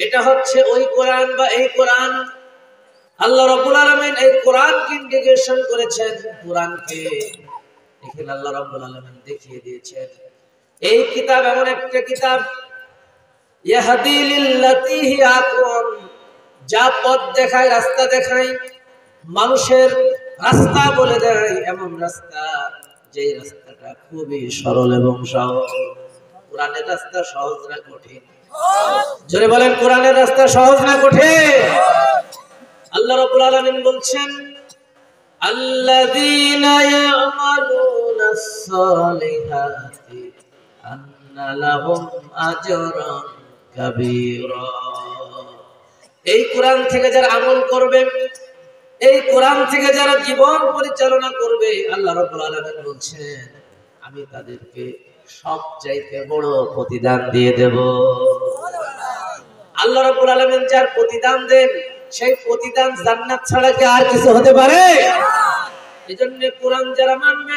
এটা হচ্ছে ওই কোরআন বা এই কোরআন। আল্লাহ রাব্বুল আলামিন এই কোরআনকে ইন্টিগ্রেশন করেছেন কোরআনকে। এখানে আল্লাহ রাব্বুল আলামিন দেখিয়ে দিয়েছেন এই কিতাব এমন একটা কিতাব ইয়াহদি লিল্লাতী হিয়া আকওয়াম, যা পথ দেখায়, রাস্তা দেখায়, মানুষের রাস্তা বলে দেয়, এমন রাস্তা যে রাস্তাটা খুবই সরল এবং সহজ। কোরআনের রাস্তা সহজ না কঠিন? জোরে বলেন, কোরআনের রাস্তা সহজ না কঠিন? আল্লাহ রাব্বুল আলামিন বলছেন আল্লাযীনা ইয়ামালুনাস সালিহাতি আন্না লাহুম আজরান কাবীরা। এই কোরআন থেকে যারা আমল করবে, এই কোরআন থেকে যারা জীবন পরিচালনা করবে, আল্লাহ রাব্বুল আলামিন বলছেন আমি তাদেরকে সবচাইতে বড় প্রতিদান দিয়ে দেব। আল্লাহ রাব্বুল আলামিন যার প্রতিদান দেন, সেই প্রতিদান জান্নাত ছাড়া কি আর কিছু হতে পারে? এজন্য কোরআন যারা মানবে,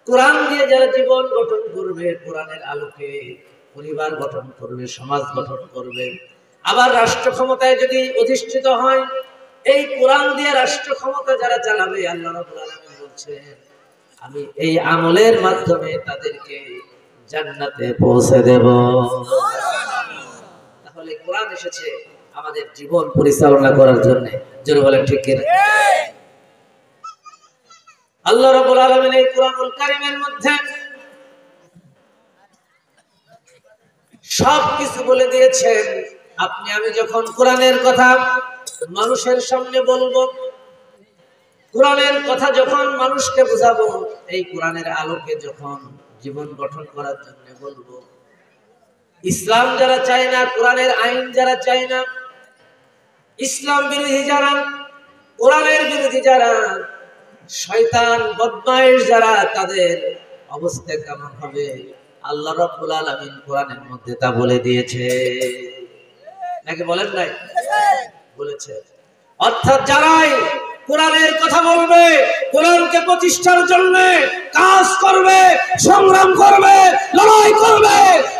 কোরআন দিয়ে যারা জীবন গঠন করবে, কোরআনের আলোকে পরিবার গঠন করবে, সমাজ গঠন করবে, আবার রাষ্ট্র ক্ষমতায় যদি অধিষ্ঠিত হয়, এই কোরআন দিয়ে রাষ্ট্র ক্ষমতা যারা চালাবে, আল্লাহ রাব্বুল আলামিন বলছেন আমি এই আমলের মাধ্যমে তাদেরকে জান্নাতে পৌঁছে দেব। তাহলে কোরআন এসেছে আমাদের জীবন পরিচালনা করার জন্য। জোরে বলেন ঠিক কিনা? আল্লাহ রাব্বুল আলামিন এই কোরআনুল কারীমের মধ্যে সবকিছু বলে দিয়েছেন। আপনি আমি যখন কোরআনের কথা মানুষের সামনে বলবো, কোরআনের কথা যখন মানুষকে বুঝাবো, এই কোরআনের আলোকে যখন জীবন গঠন করার জন্য বলবো, ইসলাম যারা চায় না, কোরআনের আইন যারা চায় না, ইসলাম বিরোধী যারা, কোরআনের বিরোধী যারা, শয়তান বদমাইশ যারা, তাদের অবস্থা কেমন হবে আল্লাহ রাব্বুল আলামিন কোরআনের মধ্যে তা বলে দিয়েছে। নাকি বলেন নাই? বলেছে। অর্থাৎ যারাই কোরআনের কথা বলবে, কোরআনকে প্রতিষ্ঠার জন্য কাজ করবে, সংগ্রাম করবে, লড়াই করবে,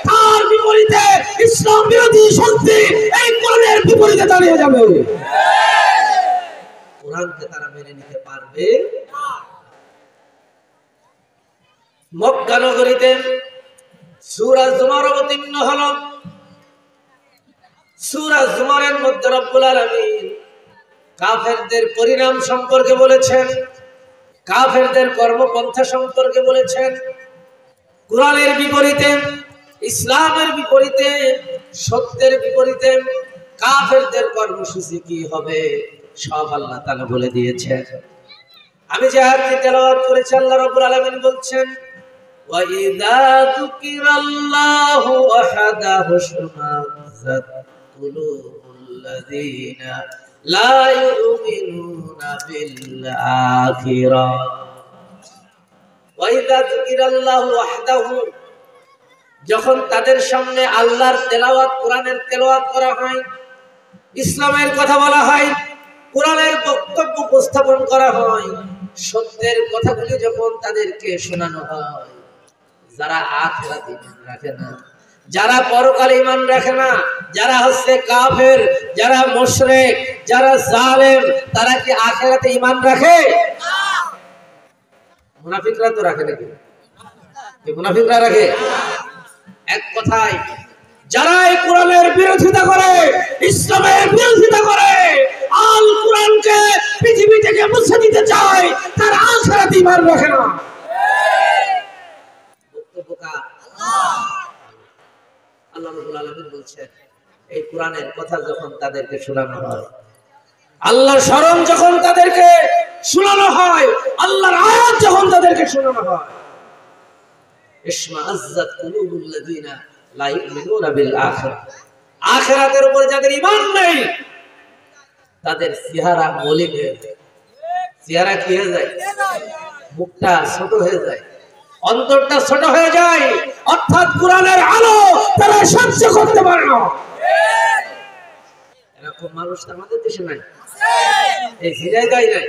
তার বিপরীতে ইসলাম বিরোধী শক্তি এই কোরআনের বিপরীতে দাঁড়িয়ে যাবে। কোরআনকে তারা মেনে নিতে পারবে না। মক্কা নগরীতে সূরা জুমার অবতীর্ণ হলো। সূরা জুমারের মধ্যে রব্বুল আলামিন কাফেরদের পরিণাম সম্পর্কে বলেছেন, কাফেরদের কর্মপন্থা সম্পর্কে বলেছেন। কোরআনের বিপরীতে, ইসলামের বিপরীতে, সত্যের বিপরীতে কাফেরদের কর্মসূচি কি হবে সব আল্লাহ তাআলা বলে দিয়েছেন। আমি যে আয়াতটি তেলাওয়াত করেছি, আল্লাহ রাব্বুল আলামিন বলছেন ওয়া ইযা যুকিরাল্লাহু ওয়াহদাহু শুমাযাত কুলুবুল্লাযীনা লা ইউমিনুনা বিল আখিরাহ। ওয়া ইযা যুকিরাল্লাহু ওয়াহদাহু, যখন তাদের সামনে আল্লাহর তেলাওয়াত, কোরআনের তেলাওয়াত করা হয়, ইসলামের কথা বলা হয়, কোরআনের বক্তব্য উপস্থাপন করা হয়, সত্যের কথাগুলি যখন তাদেরকে শোনানো হয়, যারা আখিরাতে ঈমান রাখে না, যারা পরকালে ঈমান রাখে না, যারা হচ্ছে কাফের, যারা মুশরিক, যারা জালেম, তারা কি আখিরাতে ঈমান রাখে? না। মুনাফিকরা তো রাখে নাকি? কি মুনাফিকরা রাখে? এক কথায় যারা এই কোরআনের বিরোধিতা করে, ইসলামের বিরোধিতা করে, আল কোরআনকে পৃথিবী থেকে মুছে দিতে চায়, তারা আখিরাতে ঈমান রাখে না। আল্লাহ রাব্বুল আলামিন বলছেন এই কোরআনের কথা যখন তাদেরকে শোনানো হয়, আল্লাহর শরণ যখন তাদেরকে শোনানো হয়, আল্লাহর আয়াত যখন তাদেরকে শোনানো হয়, ইশমাআজ্জাত কুলুবুল্লাযীনা লা ইউমিনুনা বিল আখিরাহ, আখিরাতের উপর যাদের ঈমান নেই, তাদের চেহারা মলিন হয়ে যায়। চেহারা কি হয়ে যায়? মুখটা ছোট হয়ে যায়, অন্তরটা ছোট হয়ে যায়। অর্থাৎ কোরআনের আলো তারা সহ্য করতে পারে না। এরকম মানুষ আমাদের দেশে নাই, এই জায়গায় নাই,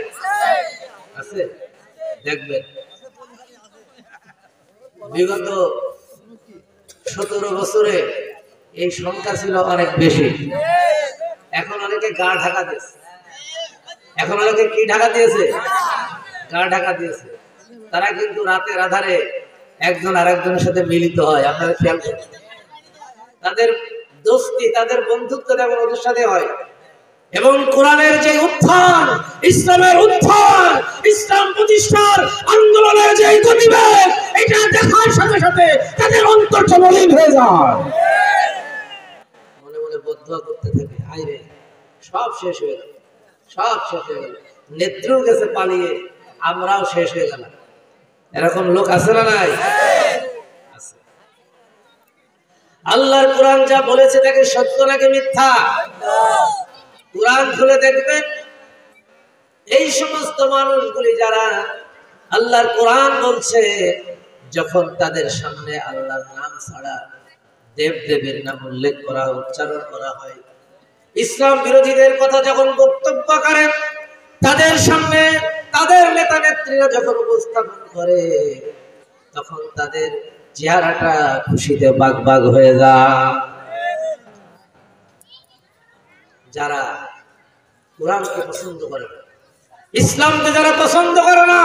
আছে? দেখবেন বিগত 17 বছরে এই সংখ্যা ছিল অনেক বেশি। এখন অনেকে গা ঢাকা দিয়েছে। এখন অনেকে কি ঢাকা দিয়েছে? গা ঢাকা দিয়েছে। তারা কিন্তু রাতের আধারে একজন আরেকজনের সাথে মিলিত হয়। আপনারা খেয়াল করুন, তাদের দোস্তি, তাদের বন্ধুত্ব যেমন ওদের সাথে হয়। এবং কোরআনের যে উত্থান, ইসলামের উত্থান, ইসলাম প্রতিষ্ঠার আন্দোলনের যে গতিবেগ, এটা দেখার সাথে সাথে তাদের অন্তরটা মলিন হয়ে যায়। মনে মনে বদদুয়া করতে থাকে, আইরে সব শেষ হয়ে গেল, সব শেষ হয়ে গেল, নেত্রীর কাছে পালিয়ে আমরাও শেষ হয়ে গেলাম। এরকম লোক আছে না নাই? আছে। আল্লাহর কোরআন যা বলেছে তাকে সত্য নাকি মিথ্যা? কোরআন খুলে দেখবেন, এই সমস্ত মানুষগুলি যারা আল্লাহর কোরআন বলছে, যখন তাদের সামনে আল্লাহর নাম ছাড়া দেবদেবীর নাম উল্লেখ করা, উচ্চারণ করা হয়, ইসলাম বিরোধীদের কথা যখন বক্তব্য করেন, তাদের সামনে তাদের নেতা নেত্রীরা যখন উপস্থাপন করে, তখন তাদের চেহারাটা খুশিতে বাগবাগ হয়ে যায়। যারা কোরআনকে পছন্দ করে না, ইসলামকে যারা পছন্দ করে না,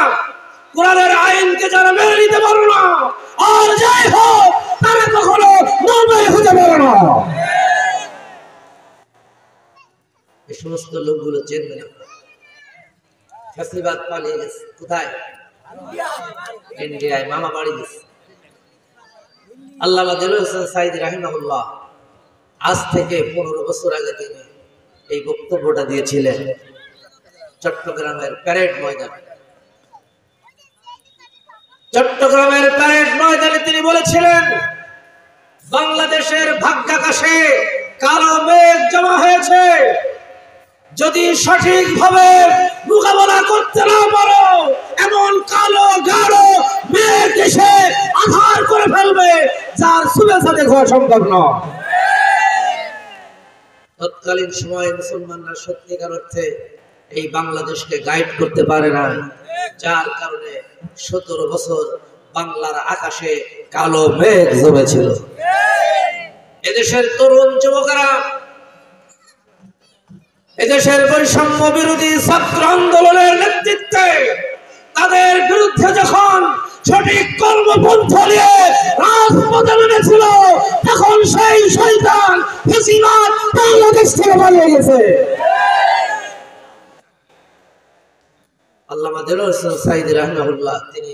কোরআনের আইনকে যারা মেনে নিতে পারে না, আর যাই হোক তারা কখনো মুমিন হতে পারে না। এই সমস্ত লোকগুলো চেনবে না। ফ্যাসিবাদ পালিয়ে গেছে কোথায়? ইন্ডিয়ায়, মামা বাড়ি গেছে। আল্লামা দেলোয়ার হোসেন সাঈদী রাহিমাহুল্লাহ আজ থেকে 15 বছর আগে তিনি এই বক্তব্যটা দিয়েছিলেন চট্টগ্রামের প্যারেড ময়দানে। চট্টগ্রামের প্যারেড ময়দানে তিনি বলেছিলেন, বাংলাদেশের ভাগ্যাকাশে কালো মেঘ জমা হয়েছে, যদি সঠিকভাবে মোকাবেলা করতে না পারো, এমন কালো গাঢ় মেঘ এসে আঁধার করে ফেলবে, যার শুভেচ্ছা দেখা সম্ভব নয়। তৎকালীন সময়ে মুসলমানরা সত্যিকার অর্থে এই বাংলাদেশকে গাইড করতে পারে না, যার কারণে 17 বছর বাংলার আকাশে কালো মেঘ জমেছিল। এদেশের তরুণ যুবকেরা এদেশের বৈষম্য বিরোধী ছাত্র আন্দোলনের নেতৃত্বে তাদের বিরুদ্ধে যখন সঠিক কর্মপন্থা নিয়ে রাজপথে নেমেছিল, তখন সেই শয়তান ফ্যাসিবাদ বাংলাদেশ থেকে পালিয়ে গেছে। আল্লামা দেলোয়ার হোসেন সাঈদী রাহিমাহুল্লাহ তিনি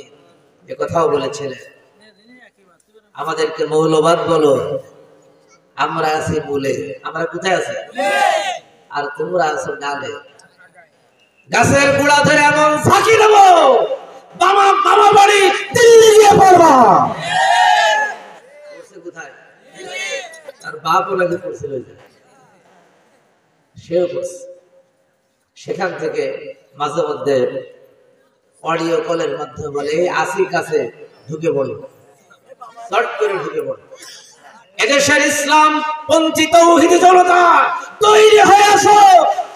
একথাও বলেছিলেন, আমাদেরকে মৌলবাদ বলো, আমরা আছি বলে। আমরা কোথায় আছি? আর তোমরা আছো ডালে। গাছের গোড়া ধরে এমন ফাঁকি দেবো, মামা বাড়ি দিল্লি গিয়ে পড়বা। কোথায়? তার বাপও নাকি পড়ছিল, সেও পড়ছে। সেখান থেকে মাঝে মধ্যে অডিও কলের মাধ্যমে বলে, এই আসি কাছে ঢুকে বলো, চট করে ঢুকে বলো। এদেশের ইসলাম পন্থী তাওহীদি জনতা তৈরি হয়ে আসো,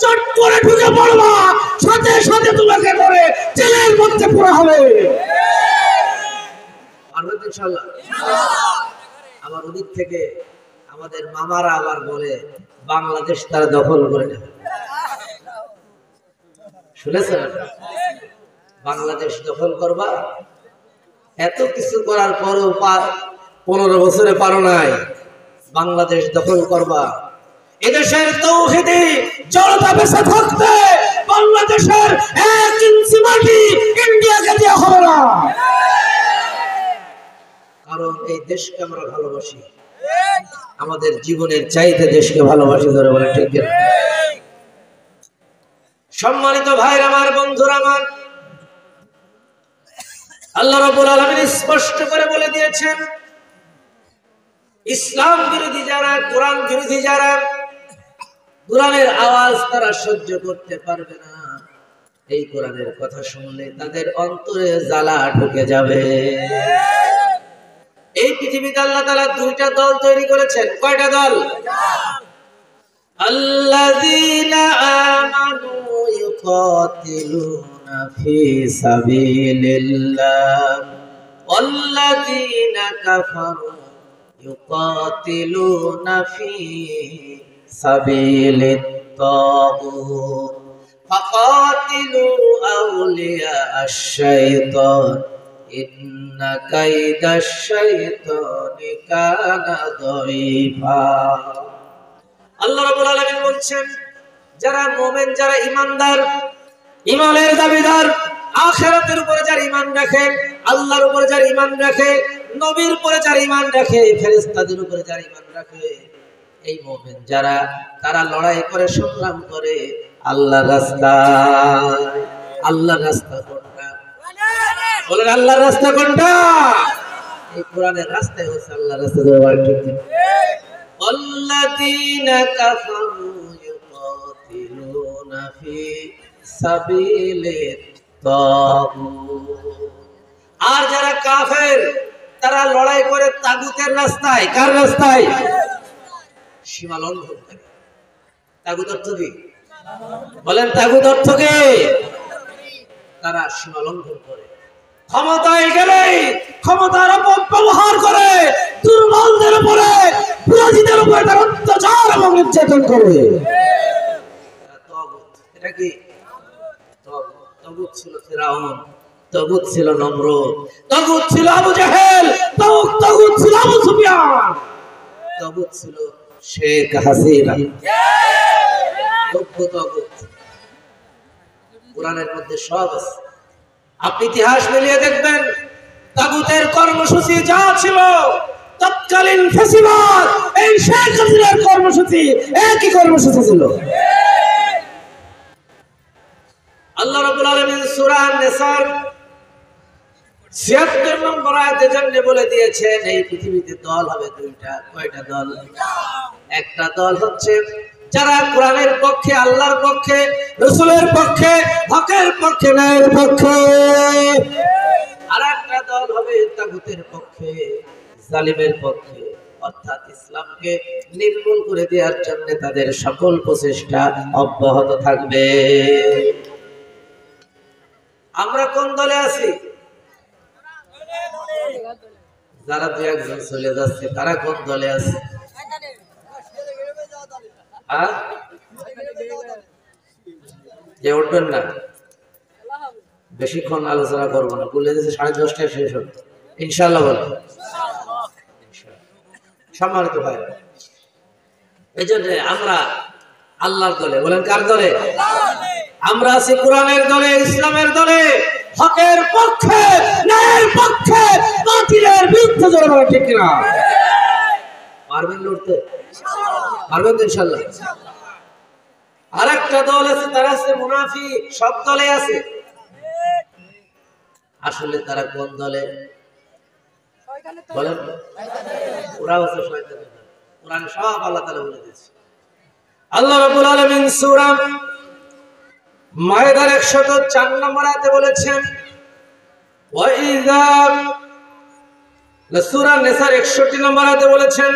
চট করে ঢুকে পড়বা, সাথে সাথে তোমাকে ধরে জেলের মধ্যে পুরা হবে। পারবেন ইনশাআল্লাহ? আবার ওদিক থেকে আমাদের মামারা আবার বলে, বাংলাদেশ তারা দখল করে নেবে। শুনেছেন? বাংলাদেশ দখল করবা, এত কিছু করার পরও 15 বছরে পারো নাই, বাংলাদেশ দখল করবা। এদেশের তাওহীদি জনতা বেঁচে থাকতে বাংলাদেশের 1 ইঞ্চি মাটি ইন্ডিয়াকে দেওয়া হবে না। কারণ এই দেশকে আমরা ভালোবাসি, আমাদের জীবনের চাইতে দেশকে ভালোবাসি। ধরে বলে ঠিক কিনা? সম্মানিত ভাইরা আমার, বন্ধুরা আমার, আল্লাহ রাব্বুল আলামিন স্পষ্ট করে বলে দিয়েছেন, ইসলাম বিরোধী যারা, কোরআন বিরোধী যারা, কোরআনের আওয়াজ তারা সহ্য করতে পারবে না। এই কোরআনের কথা শুনলে তাদের অন্তরে জ্বালা ঢুকে যাবে। এই পৃথিবীতে আল্লাহ তাআলা 2টা দল তৈরি করেছেন। কয়টা দল? আল্লাযীনা আমানু ইউকাতিলুনা ফি সাবিলিল্লাহ ওয়াল্লাযীনা কাফারু ইউকাতিলুনা ফি সাবিলিত তাগুত ফাকাতিলু আউলিয়া আশ-শাইতান ইন্না কাইদাশ শাইতানি কানা দাঈফা। আল্লাহ রাব্বুল আলামিন বলছেন, যারা মুমিন, যারা ঈমানদার, ঈমানের দাবিদার, আখিরাতের উপরে যারা ঈমান রাখে, আল্লাহর উপরে যারা ঈমান রাখে, নবীর উপরে যারা ঈমান রাখে, ফেরেশতাদের উপরে যারা ঈমান রাখে, এই মুমিন যারা, তারা লড়াই করে, সংগ্রাম করে আল্লাহর রাস্তায়। আল্লাহর রাস্তা কোনটা? বলেন আল্লাহর রাস্তা কোনটা? এই কোরআনের রাস্তায় হচ্ছে আল্লাহর রাস্তা। জোরে ঠিক ঠিক। আল্লাযীনা কাফারু ইউকাতিলুনা ফি সাবিলিত তাগুত। আর যারা কাফের, তারা লড়াই করে তাগুতের রাস্তায়। কার রাস্তায়? সীমা লঙ্ঘন করে। তাগুত অর্থ কি? বলেন তাগুত অর্থ কি? তারা সীমা লঙ্ঘন করে, ক্ষমতায় গেলে ক্ষমতার অপব্যবহার করে, দুর্বলদের উপরে, বিরোধীদের উপরে তারা অত্যাচার এবং নির্যাতন করে। এটা কি? তাগুত ছিল ফিরআউন, তাগুত ছিল নমরুদ, তাগুত ছিল আবু জেহেল, তাগুত ছিল আবু সুফিয়ান, তাগুত ছিল শেখ হাসিনা। তাগুত কোরআনের মধ্যে সব আছে। আপনি ইতিহাস মিলিয়ে দেখবেন, তাগুতের কর্মসূচি যা ছিল, তৎকালীন ফ্যাসিবাদ, এই শেখ হাসিনার কর্মসূচি একই কর্মসূচি ছিল। আল্লাহ রাব্বুল আলামিন সূরা আন-নিসার ৭৬ নম্বর আয়াতে জানলে বলে দিয়েছেন, এই পৃথিবীতে দল হবে দুইটা। কয়টা দল? একটা দল হচ্ছে যারা কোরআনের পক্ষে, আল্লাহর পক্ষে, রাসূলের পক্ষে, হকের পক্ষে, ন্যায়ের পক্ষে। আর একটা দল হবে তাগুতের পক্ষে, জালিমের পক্ষে, অর্থাৎ ইসলামকে নির্মূল করে দেওয়ার জন্য তাদের সকল প্রচেষ্টা অব্যাহত থাকবে। আমরা কোন দলে আছি? যারা দু একজন চলে যাচ্ছে, তারা কোন দলে আছে? যে উঠবেন না, বেশিক্ষণ আলোচনা করবো না, বলে দিয়েছে 10:30টায় শেষ হবে ইনশাআল্লাহ। বল সম্মানিত ভাই, এই জন্য আমরা আল্লাহর দলে। বলেন কার দলে? আমরা আছি কোরআনের দলে, ইসলামের দলে, হকের পক্ষে, ন্যায়ের পক্ষে, বাতিলের বিরুদ্ধে। জোরে বলেন ঠিক কিনা? পারবেন লড়তে? পারবেন তো ইনশাআল্লাহ। আরেকটা দল আছে, তারা আছে মুনাফিক। সব দলে আছে। আসলে তারা কোন দলে? বলেন। ওরা হচ্ছে শয়তানের দল। কোরআনে সব আল্লাহ তাআলা বলে দিয়েছে। আল্লাহ রাব্বুল আলামিন সূরা মায়েদার 104 নম্বর আয়াতে বলেছেন, ওয়াইযা, সূরা নিসার 61 নম্বর আয়াতে বলেছেন,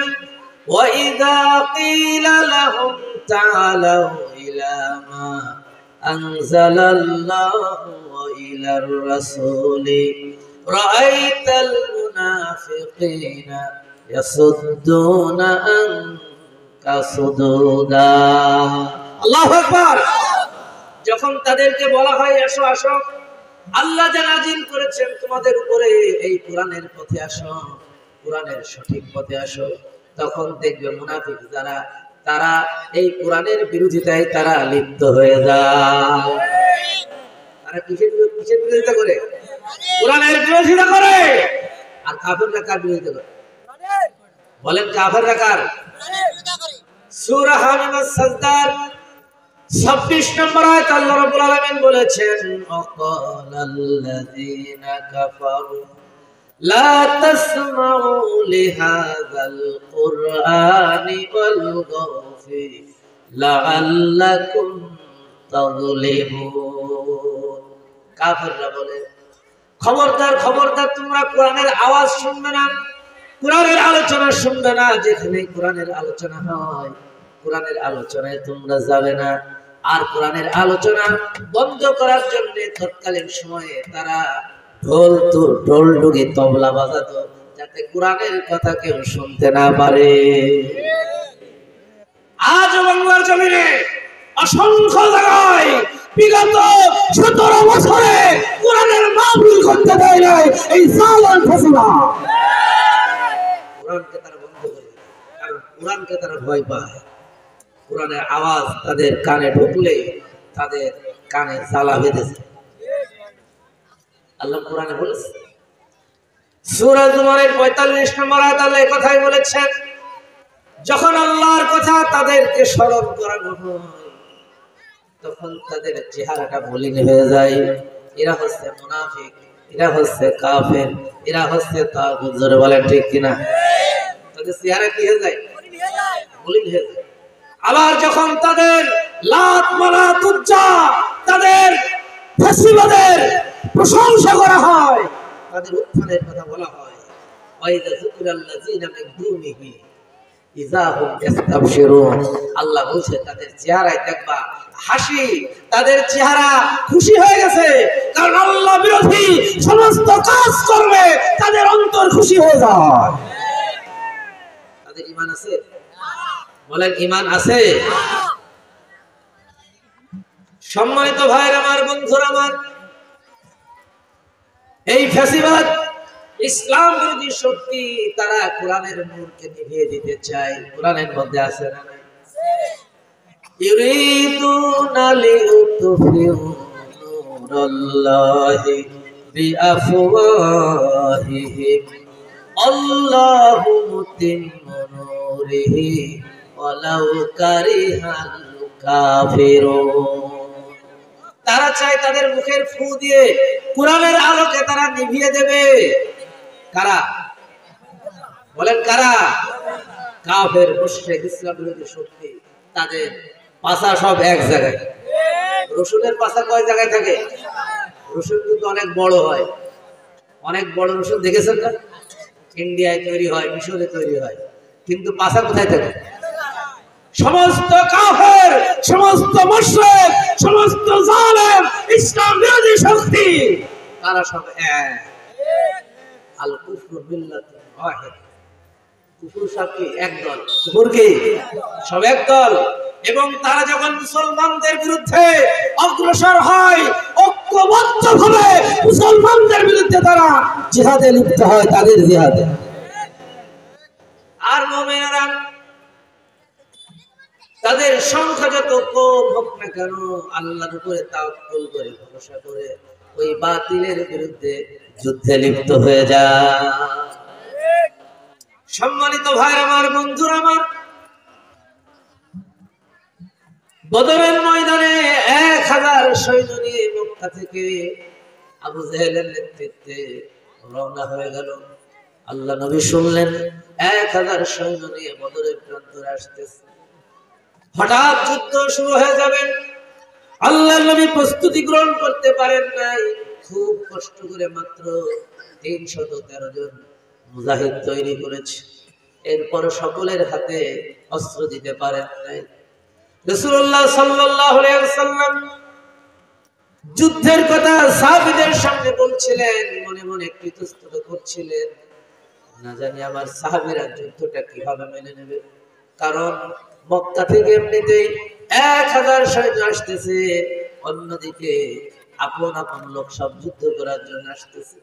ওয়াইযা কিলা লাহুম তাআলাউ ইলা মা আনজালাল্লাহু ওয়া ইলার রাসূলি রাআইতাল মুনাফিকিনা ইয়াসুদ্দুনা আনকা সুদুদা। আল্লাহু আকবার। যখন তাদেরকে বলা হয় আসো আসো, আল্লাহ যা নাযিল করেছেন তোমাদের উপরে, এই কোরআনের পথে আসো, কোরআনের সঠিক পথে আসো, তখন দেখবে মুনাফিক যারা, তারা এই কোরআনের বিরোধিতায় তারা লিপ্ত হয়ে যায়। তারা কিসের বিরোধিতা করে? কোরআনের বিরোধিতা করে। আর কাফেররা কার বিরোধিতা করে? বলেন কাফেররা কার? সূরা হামিমাস সাজদার 26 নম্বর আয়াত আল্লাহ রাব্বুল আলামিন বলেছেন, ওয়াকালাল্লাযীনা কাফারু লা তাসমাউ লিহাযাল কুরআনি ওয়ালগাউ ফি লাআল্লাকুম তাগলিবুন। কাফেররা বলে, খবরদার খবরদার, তোমরা কোরআনের আওয়াজ শুনবে না, কোরআনের আলোচনা শুনবে না। যেখানে কোরআনের আলোচনা হয়, কোরআনের আলোচনায় তোমরা যাবে না। আর কোরআনের আলোচনা বন্ধ করার জন্য তৎকালীন সময়ে তারা ঢোল ডুগি তবলা বাজাতো, যাতে যাতে কোরআনের কথা কেউ শুনতে না পারে। আজ বাংলার জমিনে অসংখ্য জায়গায় বিগত 17 বছরে কোরআনের মাহফিল করতে দেয় নাই এই জালেম ফাসিবা। কোরআনকে তারা বন্ধ করে দেয়, কারণ কোরআনকে তারা ভয় পায়। কোরআনের আওয়াজ তাদের কানে ঢুকলে তাদের কানে জ্বালা বেঁধেছে। আল্লাহ কোরআনে বলেছে, সূরা জুমারের 45 নম্বর আয়াতে আল্লাহ এই কথাই বলেছেন, যখন আল্লাহর কথা তাদেরকে স্মরণ করানো হয় তখন তাদের চেহারাটা মলিন হয়ে যায়। এরা হচ্ছে মুনাফিক, এরা হচ্ছে কাফের, এরা হচ্ছে তাগুত। জোরে বলেন ঠিক কিনা? তাদের চেহারা কি হয়ে যায়? মলিন হয়ে যায়। আবার যখন তাদের লাত মানাত উজ্জা, তাদের ফাসিবাদের প্রশংসা করা হয়, তাদের উত্থানের কথা বলা হয়, ওয়াইদা যুকিরাল্লাযিনা মিন দুনিহি ইযা হুম ইস্তাবশিরুন। আল্লাহ বলছে তাদের চেহারায় দেখবা হাসি, তাদের চেহারা খুশি হয়ে গেছে, কারণ আল্লাহ বিরোধী সমস্ত কাজ করবে তাদের অন্তর খুশি হয়ে যায়। তাদের ঈমান আছে? বলেন ঈমান আছে? সম্মানিত ভাইরা আমার, বন্ধুরা আমার, এই ফ্যাসিবাদ ইসলাম বিরোধী শক্তি তারা কোরআনের নূরকে নিভিয়ে দিতে চায়। কোরআনের মধ্যে আছে না? ইউরিদুনা লিউতফিউ নূরাল্লাহি বিআফওয়াহিহিম আল্লাহু মুতিম্মু নূরিহি ওয়ালাউ কারিহাল কাফিরুন। তারা চায় তাদের মুখের ফু দিয়ে কোরআনের আলোকে তারা নিভিয়ে দেবে। কারা? বলেন কারা? কাফের, মুশরিক, ইসলাম বিরোধী শক্তি। তাদের পাছা সব এক জায়গায়। রসুনের পাছা কয় জায়গায় থাকে? রসুন কিন্তু অনেক বড় হয়, অনেক বড় রসুন দেখেছেন না? ইন্ডিয়ায় তৈরি হয়, মিশরে তৈরি হয়, কিন্তু পাছা কোথায় থাকে? সমস্ত কাফের, সমস্ত মুশরিক, সমস্ত জালেম, ইসলাম বিরোধী শক্তি তারা সব এক। আল কুফরু মিল্লাতুন ওয়াহিদ। কুফর সব কি এক দল? কুফর কি সব এক দল। এবং তারা যখন মুসলমানদের বিরুদ্ধে অগ্রসর হয়, ঐক্যবদ্ধভাবে মুসলমানদের বিরুদ্ধে তারা জিহাদে লিপ্ত হয়, তাদের জিহাদে। আর মুমিনরা তাদের সংখ্যা যত কম হোক না কেন, আল্লাহর উপরে তাওয়াক্কুল করে, ভরসা করে ওই বাতিলের বিরুদ্ধে যুদ্ধে লিপ্ত হয়ে যায়। সম্মানিত ভাই আমার, বন্ধুরা আমার, বদরের ময়দানে 1000 সৈন্য নিয়ে মক্কা থেকে আবু জেহেলের নেতৃত্বে রওনা হয়ে গেল। আল্লাহ নবী শুনলেন 1000 সৈন্য নিয়ে বদরের প্রান্তরে আসতেছে, হঠাৎ যুদ্ধ শুরু হয়ে যাবে। আল্লাহ নবী প্রস্তুতি গ্রহণ করতে পারেন নাই। খুব কষ্ট করে মাত্র 313 জন মুজাহিদ তৈরি করেছে। এরপর সকলের হাতে অস্ত্র দিতে পারেন নাই। রাসূলুল্লাহ সাল্লাল্লাহু আলাইহি ওয়াসাল্লাম যুদ্ধের কথা সাহাবীদের সামনে বলছিলেন, মনে মনে কৃতজ্ঞতা করছিলেন, না জানি আমার সাহাবীরা যুদ্ধটা কিভাবে মেনে নেবে। কারণ মক্কা থেকে এমনিতেই 1000 সৈন্য আসতেছে, অন্যদিকে আপন আপন লোক সব যুদ্ধ করার জন্য আসতেছে।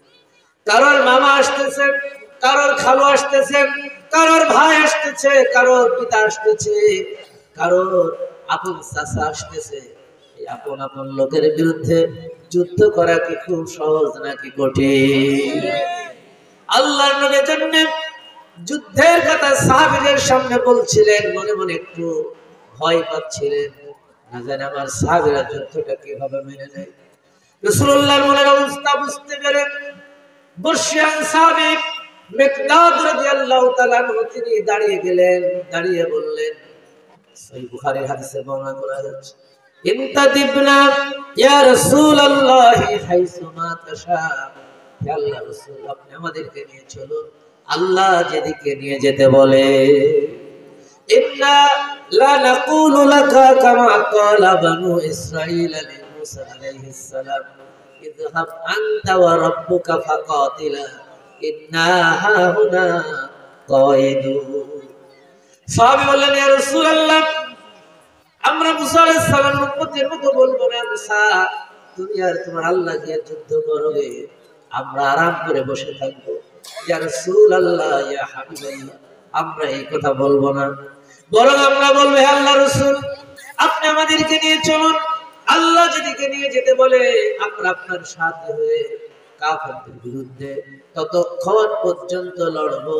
কারোর মামা আসতেছে, কারোর খালু আসতেছে, কারোর ভাই আসতেছে, কারোর পিতা আসতেছে, কারোর আপন চাচা আসতেছে। এই আপন আপন লোকের বিরুদ্ধে যুদ্ধ করা কি খুব সহজ নাকি কঠিন? আল্লাহর নবীর জন্য যুদ্ধের কথা সাহাবীদের সামনে বলছিলেন, মনে মনে একটু ভয় পাচ্ছিলেন, না জানি আমার সাহাবীরা যুদ্ধটা কিভাবে মেনে নেয়। রাসূলুল্লাহর মনের অবস্থা বুঝতে পেরে বর্ষিয়ান সাহাবী মিকদাদ রাদিয়াল্লাহু তাআলা তিনি দাঁড়িয়ে গেলেন, দাঁড়িয়ে বললেন, সহিহ বুখারীর হাদিসে বর্ণনা করা হচ্ছে, ইনতাদিবনা ইয়া রাসূলুল্লাহি হাইসুমা তাশা। হে আল্লাহর রাসূল, আপনি আমাদেরকে নিয়ে চলুন আল্লাহ যেদিকে নিয়ে যেতে বলে। ইন্না লা নাকুলু লাকা কামা ক্বালা বানু ইসরাঈল লিমূসা আলাইহিস সালাম, ইযহাব আনতা ওয়া রাব্বুকা ফাকাতিলা ইন্না হাহুনা কায়িদুন। সাহাবী বললেন, ইয়া রাসূলুল্লাহ, আমরা মুসা আলাইহিস সালামের উম্মতের মতো বলবো না, মুসা দুনিয়ার তোমার আল্লাহ দিয়ে যুদ্ধ করবে, আমরা আরাম করে বসে থাকবো। ইয়া রাসূলুল্লাহ, ইয়া হাবিবাল্লাহ, আমরা এই কথা বলবো না, বরং আমরা বলবো, হে আল্লাহর রাসূল, আপনি আমাদেরকে নিয়ে চলুন। আল্লাহ যেদিকে নিয়ে যেতে বলে আমরা আপনার সাথে হয়ে কাফেরদের বিরুদ্ধে ততক্ষণ পর্যন্ত লড়বো,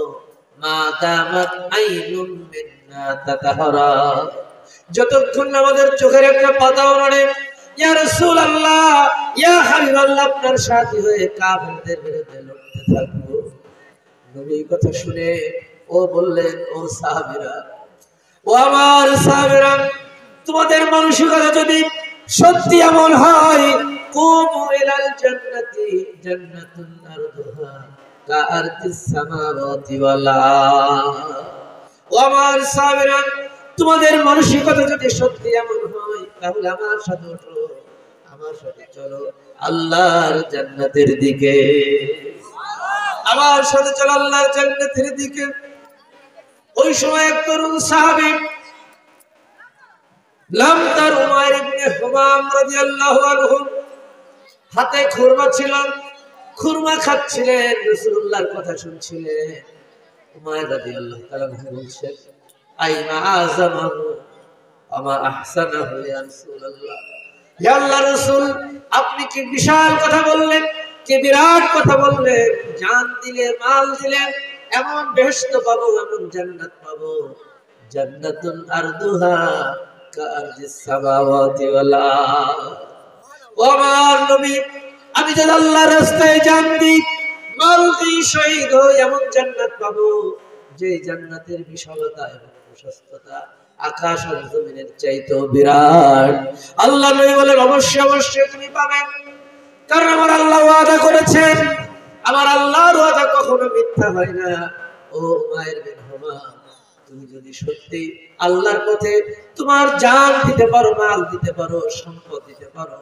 মা দামাত আইনুম মিন্না তাতাহারা, যতক্ষণ আমাদের চোখের একটা পাতাও নড়ে। ইয়া রাসূলুল্লাহ, ইয়া হাবিবাল্লাহ, আপনার সাথে হয়ে কাফেরদের বিরুদ্ধে লড়তে থাকবো। নবী কথা শুনে ও বললেন, ও সাহাবীরা, ও আমার সাহাবীরা, তোমাদের মানসিকতা যদি সত্যি এমন হয়, কুমু ইলাল জান্নাতি জান্নাতুন আরদুহা কাআরদিস সামাওয়াতি ওয়াল আরদ। ও আমার সাহাবীরা, তোমাদের মানসিকতা যদি সত্যি এমন হয়, তাহলে আমার সাথে ওঠো, আমার সাথে চলো আল্লাহর জান্নাতের দিকে, আমার সাথে চলো আল্লাহর জান্নাতের দিকে। ওই সময় এক তরুণ সাহাবী নাম তার উমাইর ইবনে হুমাম রাদিয়াল্লাহু আনহু, হাতে খুরমা ছিল, খুরমা খাচ্ছিলেন, রাসূলুল্লাহর কথা শুনছিলেন। উমাইর রাদিয়াল্লাহু তাআলা বলছেন, আইমা আযামাহু আমা আহসানাহু ইয়া রাসূলুল্লাহ, ইয়া আল্লাহর রাসূল, আপনি কি বিশাল কথা বললেন, কি বিরাট কথা বললেন, জান দিলে মাল দিলেন, এমন বেহেশত পাবো, এমন জান্নাত পাবো, জান্নাতুন আরদুহা কাআরদিস সামাওয়াতি ওয়াল আরদ। ও আমার নবী, আমি যদি আল্লাহর রাস্তায় জান দিই, মাল দিই, শহীদ হই, এমন জান্নাত পাবো যে জান্নাতের বিশালতা এবং প্রশস্ততা আকাশ আর জমিনের চাইতেও বিরাট। আল্লাহ নবী বলেন, অবশ্যই অবশ্যই তুমি পাবেন, কারণ আমার আল্লাহ ওয়াদা করেছেন, আমার আল্লাহর ওয়াদা কখনো মিথ্যা হয় না। ও উমাইর বিন হুমাম, তুমি যদি সত্যি আল্লাহর পথে তোমার জান দিতে পারো, মাল দিতে পারো, সম্পদ দিতে পারো,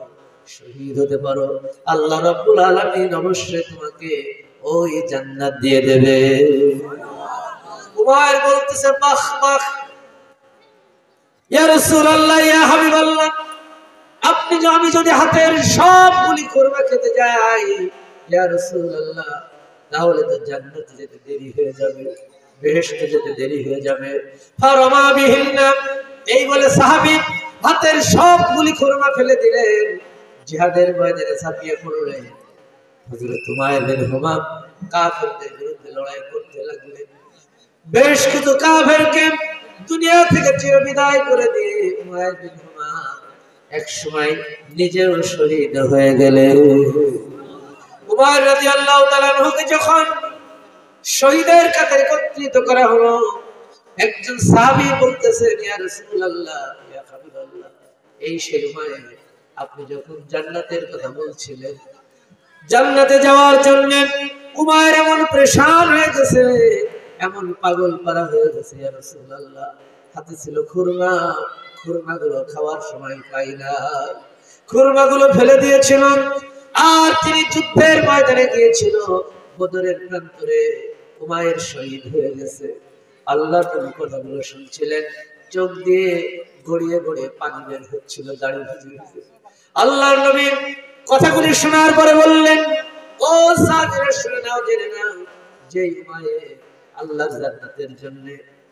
শহীদ হতে পারো, আল্লাহ রাব্বুল আলামিন অবশ্যই তোমাকে ওই জান্নাত দিয়ে দেবে। উমাইর বলতেছে, বাহ বাহ, ইয়া রাসূলুল্লাহ, ইয়া হাবিবাল্লাহ, আপনি আমি যদি হাতের সবগুলি খুরমা খেতে যাই, ইয়া রাসূলুল্লাহ, তাহলে তো জান্নাতে যেতে দেরি হয়ে যাবে, বেহেশতে যেতে দেরি হয়ে যাবে। ফারমা বিহিন্না, এই বলে সাহাবী হাতের সবগুলি খুরমা ফেলে দিলেন, জিহাদের ময়দানে ঝাঁপিয়ে পড়লেন। হযরত উমাইর বিন হুমাম কাফেরদের বিরুদ্ধে লড়াই করতে লাগলেন। বেশ কিছু কাফেরকে দুনিয়া থেকে চিরবিদায় করে দিয়ে উমাইর বিন হুমাম এক সময় নিজেও শহীদ হয়ে গেলেন। উমাইর রাদিয়াল্লাহু তাআলা আনহুকে যখন শহীদের কাতারে একত্রিত করা হলো, একজন সাহাবী বলতেছেন, ইয়া রাসূলুল্লাহ, ইয়া হাবিবাল্লাহ, এই সেই উমাইর, আপনি যখন জান্নাতের কথা বলছিলেন, জান্নাতে যাওয়ার জন্য উমাইর এমন পরেশান হয়ে গেছে, এমন পাগল পারা হয়ে গেছে, ইয়া রাসূলুল্লাহ, হাতে ছিল খুরমা, খুরমাগুলো খাওয়ার সময় পাই না, খুরমাগুলো ফেলে দিয়েছিলেন। আর তিনি যুদ্ধের ময়দানে গিয়েছিল, বদরের প্রান্তরে উমাইর শহীদ হয়ে গেছে। আল্লাহ নবী কথাগুলো শুনছিলেন, চোখ দিয়ে গড়িয়ে গড়িয়ে পানি বের হচ্ছিল, দাড়ি ভিজে ভিজে। আল্লাহর নবী কথাগুলি শোনার পরে বললেন, ও সাহাবীরা, শুনে নাও, জেনে নাও, যে উমাইর আল্লাহর জান্নাতের জন্য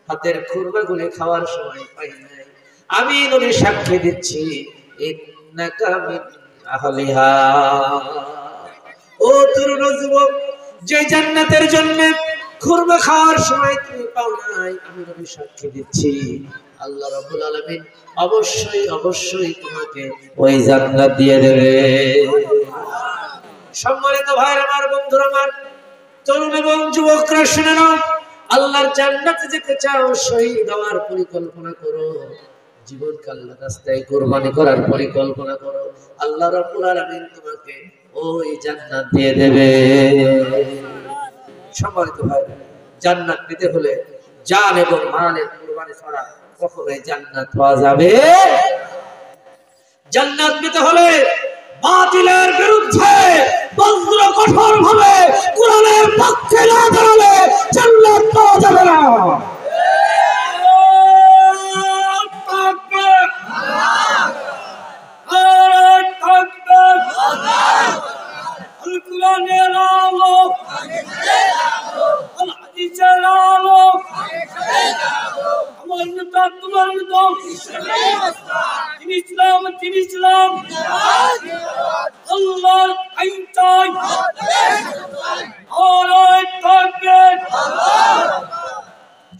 হাতের খুরমাগুলি খাওয়ার সময় পাই নাই, আমি নবী সাক্ষী দিচ্ছি, ইন্নাকা মিন আহলিহা। ও তরুণ যুবক, যে জান্নাতের জন্য খুরমা খাওয়ার সময় তুমি পাও নাই, আমি নবী সাক্ষী দিচ্ছি, আল্লাহ রাব্বুল আলামিন অবশ্যই অবশ্যই তোমাকে ওই জান্নাত দিয়ে দেবে। সম্মানিত ভাইরা আমার, বন্ধুরা আমার, তরুণ এবং যুবকরা শুনে নাও, আল্লাহর জান্নাতে যেতে চাও, শহীদ হওয়ার পরিকল্পনা করো, জীবনকে আল্লাহর রাস্তায় কুরবানি করার পরিকল্পনা করো, আল্লাহ রাব্বুল আলামিন তোমাকে ওই জান্নাত দিয়ে দেবে। সম্মানিত ভাই, জান্নাত পেতে হলে জান এবং মালের কুরবানি ছাড়া কখনোই জান্নাত পাওয়া যাবে। জান্নাত পেতে হলে বাতিলের বিরুদ্ধে বজ্র কঠোর ভাবে কোরআনের পক্ষে না দাঁড়ালে জান্নাত পাওয়া যাবে না।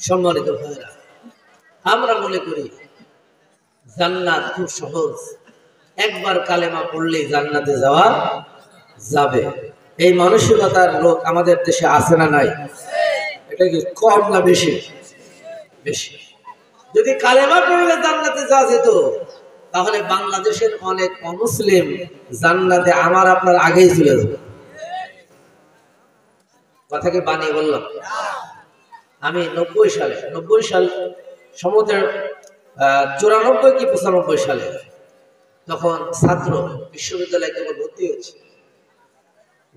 সম্মানিত ভাইরা, আমরা মনে করি জান্নাত খুব সহজ, একবার কালেমা পড়লেই জান্নাতে যাওয়া যাবে। এই মানসিকতার লোক আমাদের দেশে আছে না নাই? এটা কি কম না বেশি? বেশি। যদি কালেমা পড়লে জান্নাতে যাওয়া যেত, তাহলে বাংলাদেশের অনেক অমুসলিম জান্নাতে আমার আপনার আগেই চলে যেত। কথা কি বানিয়ে বললাম? আমি 90 সাল সমুদ্রের 94 কি 95 সালে তখন ছাত্র বিশ্ববিদ্যালয়ে কেবল ভর্তি হয়েছে।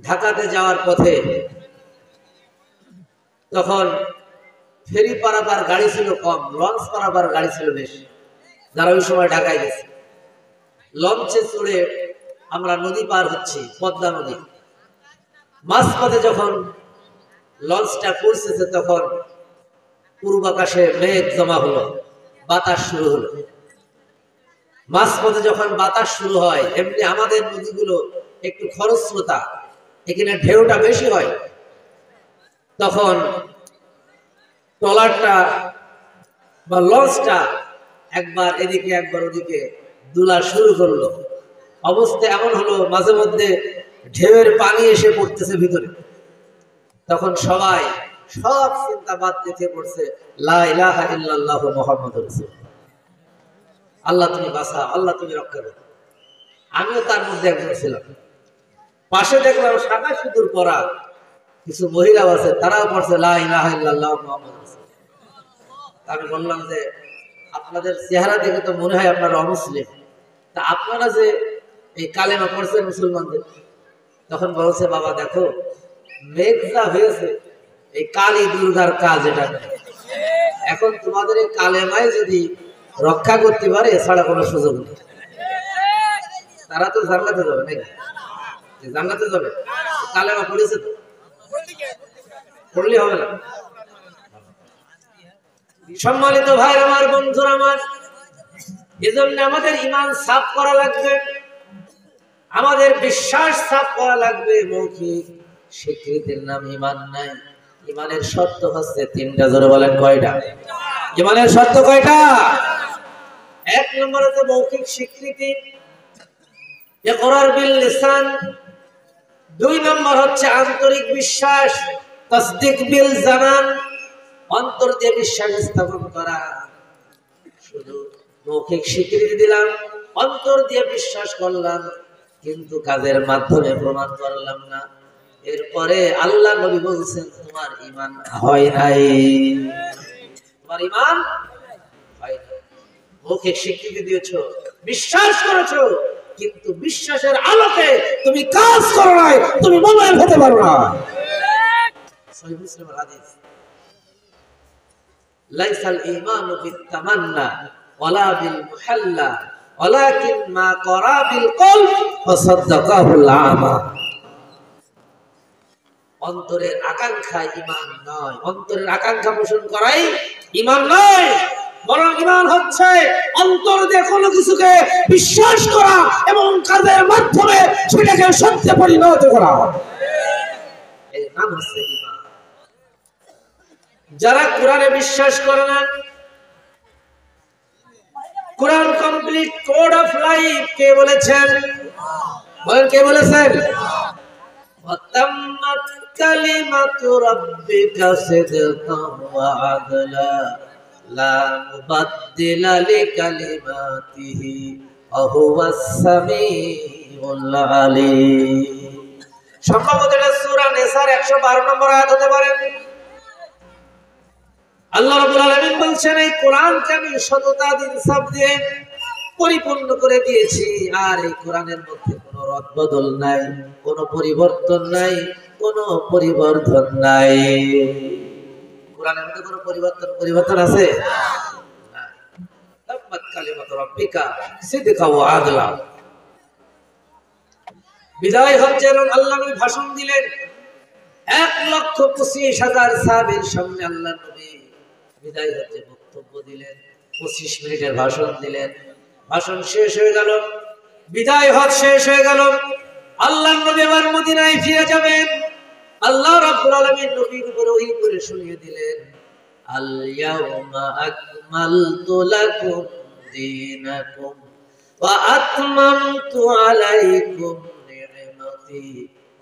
ঢাকাতে যাওয়ার পথে তখন ফেরি পারাপার গাড়ি ছিল কম, লঞ্চ পারাপার গাড়ি ছিল বেশি। যারা ওই সময় ঢাকায় গেছে, লঞ্চে চড়ে আমরা নদী পার হচ্ছি, পদ্মা নদী। মাঝপথে যখন লঞ্চটা পৌঁছেছে তখন পূর্বাকাশে মেঘ জমা হলো, বাতাস শুরু হলো। মাঝপথে যখন বাতাস শুরু হয়, এমনি আমাদের নদীগুলো একটু খরস্রোতা, এখানে ঢেউটা বেশি হয়। তখন ট্রলারটা বা লঞ্চটা একবার এদিকে একবার ওদিকে দুলা শুরু করলো। অবস্থা এমন হলো, মাঝে মধ্যে ঢেউয়ের পানি এসে পড়তেছে ভিতরে। তখন সবাই সব চিন্তা বাদ দিতে পড়ছে, লা ইলাহা ইল্লাল্লাহু মুহাম্মাদুর রাসূলুল্লাহ। আল্লাহ তুমি বাঁচাও, আল্লাহ তুমি রক্ষা করো। আমিও তার মধ্যে একজন ছিলাম। পাশে দেখলাম সাদা সিঁদুর পরা কিছু মহিলা আছে, তারাও পড়ছে লা ইলাহা ইল্লাল্লাহু মুহাম্মাদুর রাসূলুল্লাহ। আমি বললাম যে আপনাদের চেহারা দেখে তো মনে হয় আপনারা অমুসলিম, তা আপনারা যে এই কালেমা পড়ছেন মুসলমানদের। তখন বলছে, বাবা দেখো মেঘ যা হয়েছে এই কালী দুর্গার কাজ, এটা এখন তোমাদের এই কালেমায় যদি রক্ষা করতে পারে এছাড়া কোনো সুযোগ নেই। তারা তো জান্নাতে যাবে নাকি? জান্নাতে যাবে, কালেমা পড়েছে তো, পড়লে হবে না। সম্মানিত ভাই আমার, বন্ধুরা আমার, এজন্য আমাদের ঈমান সাফ করা লাগবে, আমাদের বিশ্বাস সাফ করা লাগবে। মৌখিক স্বীকৃতির নাম ঈমান নাই। ঈমানের শর্ত হচ্ছে 3টা। জোরে বলেন কয়টা? ঈমানের শর্ত কয়টা? 1 নম্বর হচ্ছে মৌখিক স্বীকৃতি, ইকরার বিল লিসান। 2 নম্বর হচ্ছে আন্তরিক বিশ্বাস, তাসদিক বিল জানান, অন্তর দিয়ে বিশ্বাস স্থাপন করা। শুধু মৌখিক স্বীকৃতি দিলাম, অন্তর দিয়ে বিশ্বাস করলাম, কিন্তু কাজের মাধ্যমে প্রমাণ করলাম না। এরপরে আল্লাহ নবী বলছেন তোমার ঈমান হয় নাই, তোমার ঈমান হয় নাই। মৌখিক স্বীকৃতি দিয়েছো, বিশ্বাস করেছো, কিন্তু বিশ্বাসের আলোকে তুমি কাজ করো নাই, তুমি মুমিন হতে পারো না। সহিহ মুসলিমের হাদিস, লাইসাল ঈমানু বিত-তামান্না ওয়ালা বিল মুহাল্লা ওয়ালাকিন মা ক্বারা বিল কলব ফাসাদ্দাকাহুল আমা। অন্তরের আকাঙ্ক্ষা ঈমান নয়, অন্তরের আকাঙ্ক্ষা পোষণ করাই ঈমান নয়, বরং ঈমান হচ্ছে অন্তর দিয়ে কোনো কিছুকে বিশ্বাস করা এবং কাজের মাধ্যমে সেটাকে সত্যে পরিণত করা। এই নাম হচ্ছে ঈমান। যারা কোরআনে বিশ্বাস করে না, কোরআন কমপ্লিট কোড অফ লাইফ কে বলেছেন? বলেন কে বলেছেন? ওয়াতাম্মাত কালিমাতু রাব্বিকা সিদকান ওয়া আদলা লা মুবাদদিলা লিকালিমাতিহি ওয়া হুয়াস সামিউল আলীম। সম্ভবত এটা সূরা নিসার 112 নম্বর আয়াত হতে পারে। আল্লাহ রাব্বুল আলামিন বলছেন, এই কোরআনকে আমি সততা ইনসাফ দিয়ে পরিপূর্ণ করে দিয়েছি, আর এই কোরআনের মধ্যে কোনো কোনো রদবদল নাই, কোনো পরিবর্তন নাই, কোনো পরিবর্ধন নাই। কোরআনের মধ্যে কোনো পরিবর্তন আছে? তাম্মাত কালিমাতু রাব্বিকা সিদকা ওয়া আদলা। বিদায় হচ্ছে এবং আল্লাহ নবী ভাষণ দিলেন 1,25,000 সাহাবীর সামনে। আল্লাহ নবী বিদায় হচ্ছে বক্তব্য দিলেন, 25 মিনিটের ভাষণ দিলেন। ভাষণ শেষ হয়ে গেল, বিদায় হজ শেষ হয়ে গেল। আল্লাহ নবী আবার মদিনায় ফিরে যাবেন। আল্লাহ রাব্বুল আলামিন নবীর উপর ওহী করে শুনিয়ে দিলেন, আল ইয়াউমা আকমালতু লাকুম দীনাকুম ওয়া আতমামতু আলাইকুম নি'মাতি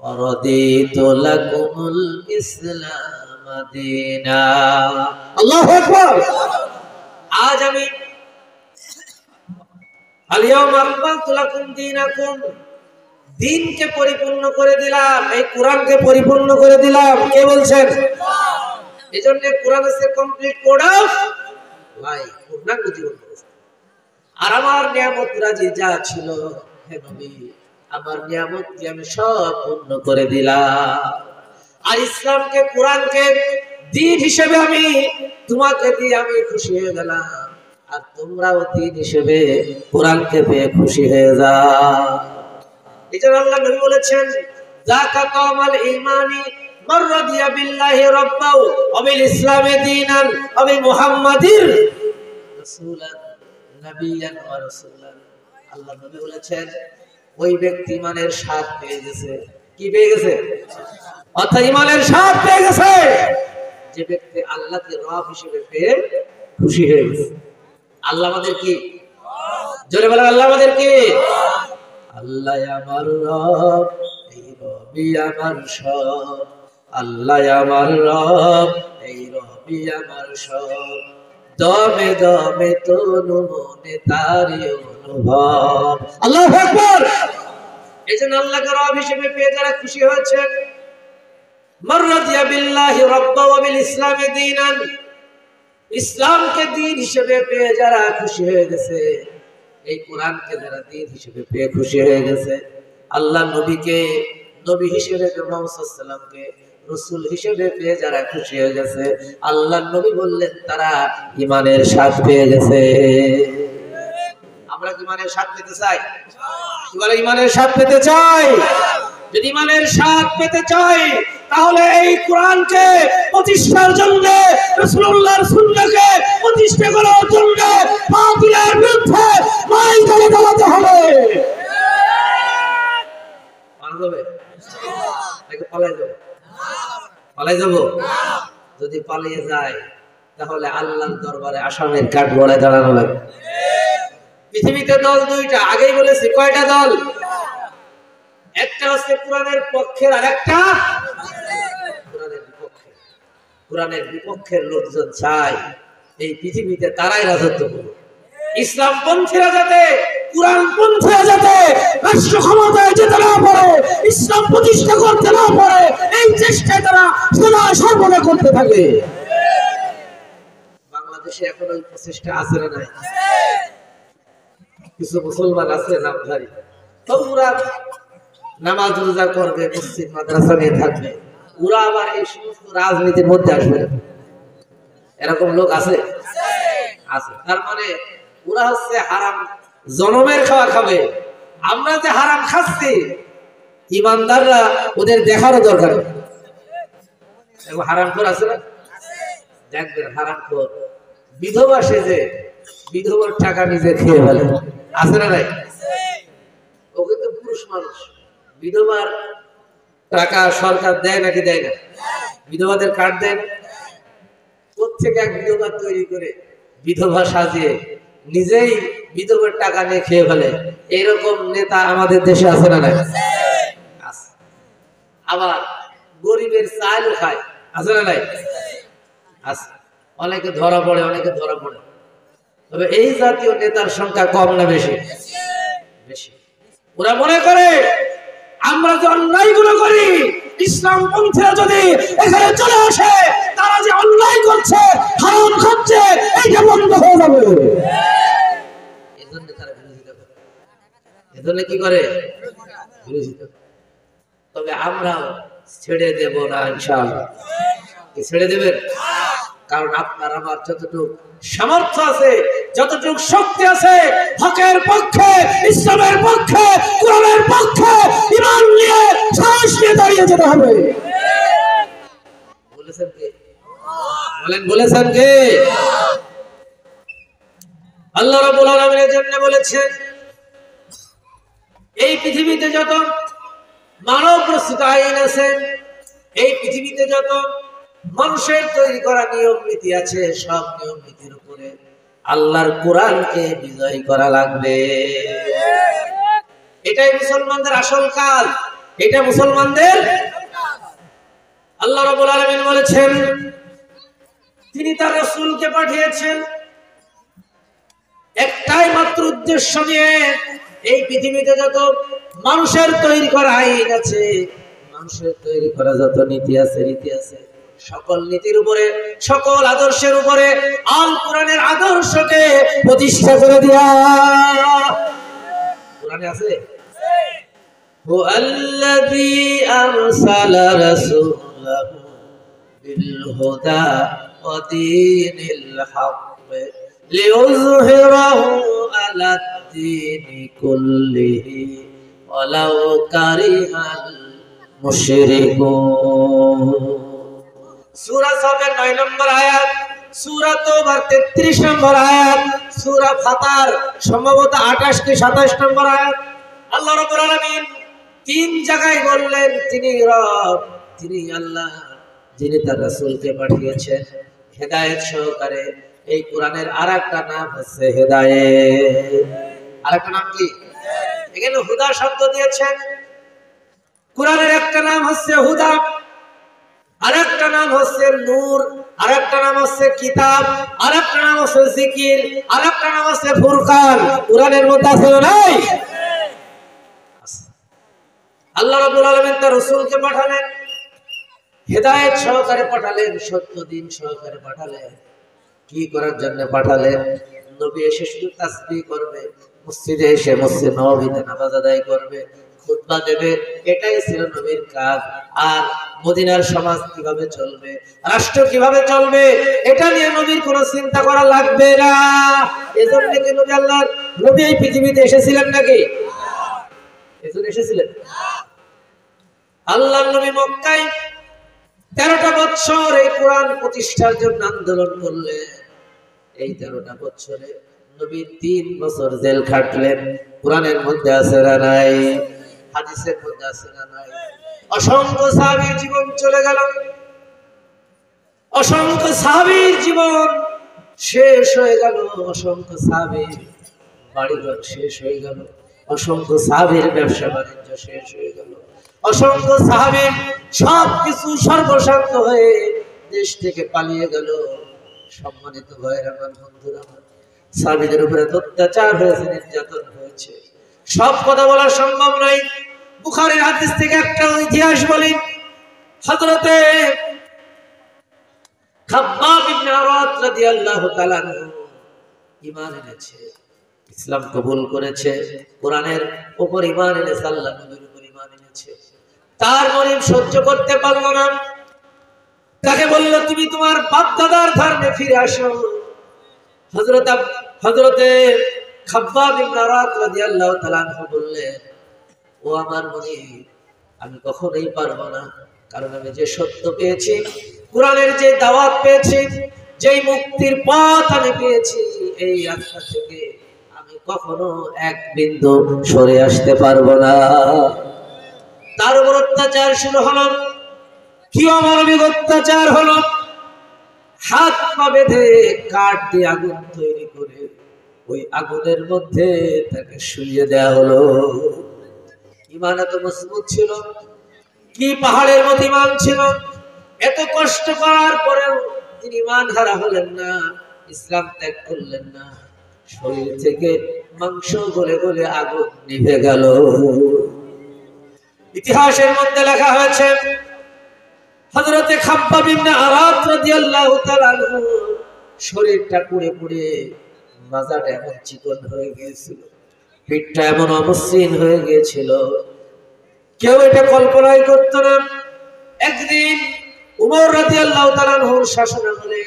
ওয়া রাদিতু লাকুমুল ইসলাম দীনা। আল্লাহু আকবার। আজ আমি আল ইয়াউমা আকমালতু লাকুম দীনাকুম, দ্বীনকে পরিপূর্ণ করে দিলাম, এই কোরআনকে পরিপূর্ণ করে দিলাম। কে বলছেন? এজন্য কোরআন হচ্ছে কমপ্লিট কোড অফ লাইফ, পূর্ণাঙ্গ জীবন ব্যবস্থা। আর আমার নিয়ামত রাজি যা ছিল, হে নবী আমার নিয়ামতকে আমি সব পূর্ণ করে দিলাম। আর ইসলামকে, কোরআনকে দ্বীন হিসেবে আমি তোমাকে দিয়ে আমি খুশি হয়ে গেলাম। আর তোমরাও দ্বীন হিসেবে কোরআনকে পেয়ে খুশি হয়ে যাও। এজন্য আল্লাহ নবী বলেছেন, যাকা কামাল ঈমানি মান রাদিয়া বিল্লাহি রাব্বাও ওয়া বিল ইসলামি দীনান ওয়া বি মুহাম্মাদির রাসূলান নাবিয়ান ওয়া রাসূলান। আল্লাহ নবী বলেছেন, ওই ব্যক্তি ইমানের স্বাদ পেয়ে গেছে। কি পেয়ে গেছে? অর্থাৎ ইমানের স্বাদ পেয়ে গেছে যে ব্যক্তি আল্লাহকে রব হিসেবে পেয়ে খুশি হয়ে গেছে। আল্লাহ আমাদের কি? জোরে বলেন, আল্লাহ আমাদের কি? আল্লাহ আমার রব, এই রবি আমার সব। আল্লাহ আমার রব, এই রবি আমার সব। দমে দমে তনু মনে তারি অনুভব। আল্লাহু আকবার। এজন্য আল্লাহকে রব হিসেবে পেয়ে যারা খুশি হয়েছেন, মান রাদিয়া বিল্লাহি রাব্বা ওয়া বিল ইসলামি দীনান, ইসলামকে দ্বীন হিসেবে পেয়ে যারা খুশি হয়ে গেছে, এই কোরআনকে যারা দ্বীন হিসেবে পেয়ে খুশি হয়ে গেছে, আল্লাহ নবীকে নবী হিসেবে, মুহাম্মদ সাল্লাল্লাহু আলাইহি ওয়াসাল্লামকে রাসূল হিসেবে পেয়ে যারা খুশি হয়ে গেছে, আল্লাহ নবী বললেন তারা ঈমানের স্বাদ পেয়ে গেছে। আমরা কি ঈমানের স্বাদ পেতে চাই? কি বলে, ঈমানের স্বাদ পেতে চাই? যদি ঈমানের স্বাদ পেতে চাই, তাহলে এই কোরআনকে প্রতিষ্ঠার জন্য, রাসূলুল্লাহর সুন্নাহকে প্রতিষ্ঠা করার জন্য বাতিলের বিরুদ্ধে ময়দানে দাঁড়াতে হবে। পালাবে নাকি পালাই যাব? পালাই যাব। যদি পালিয়ে যায় তাহলে আল্লাহর দরবারে আসামের কাঠ গড়ায় দাঁড়ানো লাগবে। পৃথিবীতে দল দুইটা, আগেই বলেছি। কয়টা দল? একটা হচ্ছে কোরআনের পক্ষের, আর একটা কোরআনের বিপক্ষে। কোরআনের বিপক্ষের লোকজন চায় এই পৃথিবীতে তারাই রাজত্ব করবে। ইসলাম পন্থীরা যাতে, কোরআন পন্থীরা যাতে রাষ্ট্র ক্ষমতায় যেতে না পারে, ইসলাম প্রতিষ্ঠা করতে না পারে, এই চেষ্টায় তারা সদা সর্বদা করতে থাকে। বাংলাদেশে এখন ওই প্রচেষ্টা আছে না নাই? কিছু মুসলমান আছে নামধারী, তোমরা নামাজ রোজা করবে, মসজিদ মাদ্রাসা নিয়ে থাকবে, ওরা আবার এই সমস্ত রাজনীতির মধ্যে আসবে। এরকম লোক আছে? আছে। তার মানে ওরা হচ্ছে হারাম জনমের খাওয়া খাবে। আমরা যে হারাম খাচ্ছি, ইমানদাররা ওদের দেখারও দরকার। হারামখোর আছে না? দেখবেন হারামখোর বিধবা সেজে বিধবার টাকা নিজে খেয়ে ফেলে। আছে না নাই? ও কিন্তু পুরুষ মানুষ। বিধবার টাকা সরকার দেয় নাকি দেয় না? বিধবাদের কার্ড দেন। কোত্থেকে এক বিধবা তৈরি করে বিধবা সাজিয়ে নিজেই বিধবার টাকা নিয়ে খেয়ে ফেলে। এরকম নেতা আমাদের দেশে আছে না নাই? আবার গরিবের চালও খায়। আছে না নাই? আছে। অনেকে ধরা পড়ে, অনেকে ধরা পড়ে। তবে এই জাতীয় নেতার সংখ্যা কম না বেশি? বেশি। ওরা মনে করে আমরা যে অন্যায়গুলো করি, ইসলাম পন্থীরা যদি এখানে চলে আসে, তারা যে অন্যায় করছে, হারাম খাচ্ছে, এইটা বন্ধ হয়ে যাবে। এজন্য তারা বিরোধিতা করে। এজন্য কি করে? তবে আমরা ছেড়ে দেব না ইনশাআল্লাহ। ছেড়ে দেবেন? কারণ আপনার আমার যতটুকু সামর্থ্য আছে, যতটুকু শক্তি আছে, হকের পক্ষে, ইসলামের পক্ষে, কোরআনের পক্ষে ঈমান নিয়ে সাহস নিয়ে দাঁড়িয়ে যেতে হবে। বলেছেন কে? বলেন, বলেছেন কে? আল্লাহ রাব্বুল আলামিন এর জন্য বলেছেন, এই পৃথিবীতে যত মানব রচিত আইন আছে, এই পৃথিবীতে যত মানুষের তৈরি করা নিয়ম নীতি আছে, সব নিয়ম নীতির উপরে আল্লাহর কোরআনকে বিজয় করা লাগবে। এটাই মুসলমানদের আসল কাজ, এটা মুসলমানদের। আল্লাহ রাব্বুল আলামিন বলেছেন, তিনি তার রাসূলকে পাঠিয়েছেন একটাই মাত্র উদ্দেশ্য নিয়ে, এই পৃথিবীতে যত মানুষের তৈরি করা আইন আছে, মানুষের তৈরি করা যত নীতি আছে, রীতি আছে, সকল নীতির উপরে, সকল আদর্শের উপরে আল কোরআনের আদর্শকে প্রতিষ্ঠা করে দেয়া। কোরআনে আছে, হুয়াল্লাযী আরসালা রাসূলাহু বিল হুদা ওয়া দীনিল হক লিইয়ুযহিরাহু আলাদ দীনি কুল্লিহি ওয়ালাউ কারিহাল মুশরিকুন। সূরা সাফের 9 নম্বর আয়াত, সূরা তাওবার 33 নম্বর আয়াত, সূরা ফাতার সম্ভবত 28 কি 27 নম্বর আয়াত। আল্লাহ রাব্বুল আলামিন তিন জায়গায় বললেন তিনি রব, তিনি আল্লাহ, যিনি তার রাসূলকে পাঠিয়েছেন হেদায়েত সহকারে। এই কোরআনের আরেকটা নাম হচ্ছে হেদায়েত। আরেকটা নাম কি? এখানে হুদা শব্দ দিয়েছেন। কোরআনের একটা নাম হচ্ছে হুদা, আরেকটা নাম হচ্ছে নূর, আরেকটা নাম হচ্ছে কিতাব, আরেকটা নাম হচ্ছে জিকির, আরেকটা নাম হচ্ছে ফুরকান। কোরআনের মধ্যে আছে না নাই? আল্লাহ রাব্বুল আলামিন তার রাসূলকে পাঠালেন, হেদায়েত সহকারে পাঠালেন, সত্য দিন সহকারে পাঠালেন। কি করার জন্য পাঠালেন? নবী এসে শুধু তাসবিহ করবে, মসজিদে এসে মসজিদ নববীতে নামাজ আদায় করবে, খুতবা দেবে, এটাই ছিল নবীর কাজ। আর মদিনার সমাজ কিভাবে চলবে, রাষ্ট্র কিভাবে চলবে, এটা নিয়ে নবীর কোনো চিন্তা করা লাগবে না। এজন্য কি নবী আল্লাহর নবী এই পৃথিবীতে এসেছিলেন নাকি? এজন্য এসেছিলেন। আল্লাহর নবী মক্কায় 13টা বছর এই কোরআন প্রতিষ্ঠার জন্য আন্দোলন করলেন। এই 13টা বছরে নবী 3 বছর জেল খাটলেন। কোরআনের মধ্যে আছে না নাই? হাদিসের মধ্যে আছে না নাই? অসংখ্য সাহাবীর জীবন চলে গেল, অসংখ্য সাহাবীর জীবন শেষ হয়ে গেল, অসংখ্য সাহাবীর বাড়িঘর শেষ হয়ে গেল, অসংখ্য সাহাবীর ব্যবসা বাণিজ্য শেষ হয়ে গেল, অসংখ্য সাহাবীর সবকিছু সর্বশান্ত হয়ে দেশ থেকে পালিয়ে গেল। সম্মানিত ভাইরা, আমার বন্ধুরা, সাহাবীদের উপরে অত্যাচার হয়েছে, নির্যাতন হয়েছে। সব কথা বলা সম্ভব নয়। বুখারীর হাদিস থেকে একটা ইতিহাস বলি। হযরতে খাব্বাব ইবনে আরাত রাদিয়াল্লাহু তাআলা ঈমান এনেছে, ইসলাম কবুল করেছে, কোরআনের উপর ঈমান এনেছে, আল্লাহর নবীর উপর ঈমান এনেছে। তার মরিম সহ্য করতে পারল না, তাকে বলল তুমি তোমার বাপ দাদার ধর্মে ফিরে আসো। হযরতে খাব্বাব ইবনে আরাত রাদিয়াল্লাহু তাআলা বললেন, ও আমার মনিব, আমি কখনোই পারবো না, কারণ আমি যে সত্য পেয়েছি, কোরআনের যে দাওয়াত পেয়েছি, যেই মুক্তির পথ আমি পেয়েছি, এই রাস্তা থেকে আমি কখনো এক বিন্দু সরে আসতে পারবো না। তার উপর অত্যাচার শুরু হলো। কি অমানবিক অত্যাচার হলো! হাত পা বেঁধে কাঠ দিয়ে আগুন তৈরি করে ওই আগুনের মধ্যে তাকে শুইয়ে দেয়া হলো। ঈমান এত মজবুত ছিল, কি পাহাড়ের মতো ঈমান ছিল। এত কষ্ট করার পরেও তিনি ঈমান হারা হলেন না, ইসলাম ত্যাগ করলেন না। শরীর থেকে মাংস গলে গলে আগুন নিভে গেল। ইতিহাসের মধ্যে লেখা হয়েছে, হযরতে খাব্বাব ইবনে আরাত রাদিয়াল্লাহু তাআলা শরীরটা পুড়ে পুড়ে মাজাটা এমন চিকন হয়ে গিয়েছিল, পিঠটা এমন অমসৃণ হয়ে গিয়েছিল, কেউ এটা কল্পনাই করতো না। একদিন উমর রাদিয়াল্লাহু তাআলা আনহুর শাসনামলে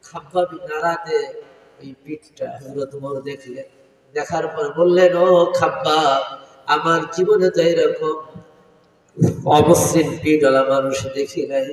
খাব্বাব বিন আরাতে এই পিঠটা হযরত উমর দেখলেন। দেখার পর বললেন, ও খাব্বাব, আমার জীবনে তো এরকম অমসৃণ পিঠওয়ালা মানুষ দেখি নাই।